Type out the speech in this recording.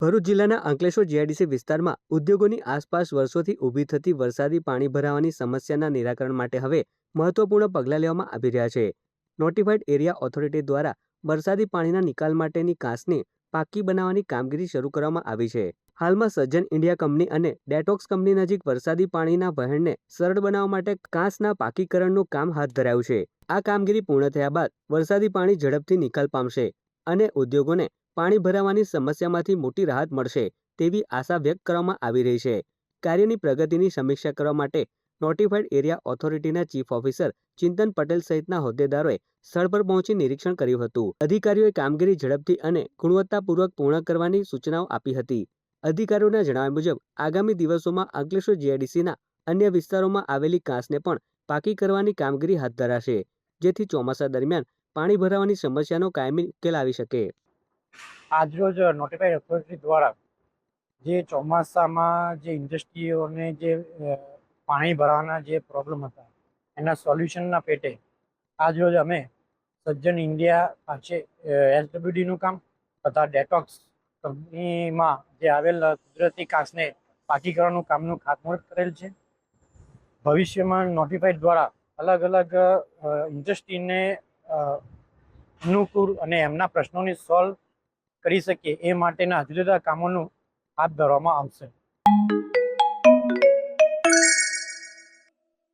ભરૂચ જિલ્લાના અંકલેશ્વર જીઆઈડીસી વિસ્તારમાં ઉદ્યોગોની આસપાસ વર્ષોથી ઊભી થતી વરસાદી પાણી ભરાવાની સમસ્યાના નિરાકરણ માટે હવે મહત્વપૂર્ણ પગલાં લેવામાં આવી રહ્યા છે. નોટિફાઈડ એરિયા ઓથોરિટી દ્વારા વરસાદી પાણીના નિકાલ માટેની કાંસને પાકી બનાવવાની કામગીરી શરૂ કરવામાં આવી છે. હાલમાં સજ્જન ઇન્ડિયા કંપની અને ડેટોક્સ કંપની નજીક વરસાદી પાણીના વહેણને સરળ બનાવવા માટે કાંસના પાકીકરણનું કામ હાથ ધરાયું છે. આ કામગીરી પૂર્ણ થયા બાદ વરસાદી પાણી ઝડપથી નિકાલ પામશે અને ઉદ્યોગોને પાણી ભરાવાની સમસ્યામાંથી મોટી રાહત મળશે તેવી આશા વ્યક્ત કરવામાં આવી રહી છે. કાર્યની પ્રગતિની સમીક્ષા કરવા માટે નોટિફાઈડ એરિયા ઓથોરિટીના ચીફ ઓફિસર ચિંતન પટેલ સહિતના હોદ્દેદારોએ સ્થળ પર પહોંચી નિરીક્ષણ કર્યું હતું. અધિકારીઓએ કામગીરી ઝડપથી અને ગુણવત્તાપૂર્વક પૂર્ણ કરવાની સૂચનાઓ આપી હતી. અધિકારીઓના જણાવ્યા મુજબ આગામી દિવસોમાં અંકલેશ્વર જીઆઈડીસીના અન્ય વિસ્તારોમાં આવેલી કાંસને પણ પાકી કરવાની કામગીરી હાથ ધરાશે, જેથી ચોમાસા દરમિયાન પાણી ભરાવાની સમસ્યાનો કાયમી ઉકેલ આવી શકે. આજરોજ નોટિફાઈડ ઓથોરિટી દ્વારા જે ચોમાસામાં જે ઇન્ડસ્ટ્રીઓને જે પાણી ભરાવાના જે પ્રોબ્લેમ હતા એના સોલ્યુશનના પેટે આજરોજ અમે સજ્જન ઇન્ડિયા પાસે એસડબ્લ્યુડીનું કામ તથા ડેટોક્સ કંપનીમાં જે આવેલ કુદરતી કાંસને પાકી કરવાનું કામનું ખાતમુહૂર્ત કરેલ છે. ભવિષ્યમાં નોટિફાઈડ દ્વારા અલગ અલગ ઇન્ડસ્ટ્રીને અનુકૂળ અને એમના પ્રશ્નોને સોલ્વ કરી શકીએ એ માટેના જુદા જુદા કામોનું હાથ ધરવામાં આવશે.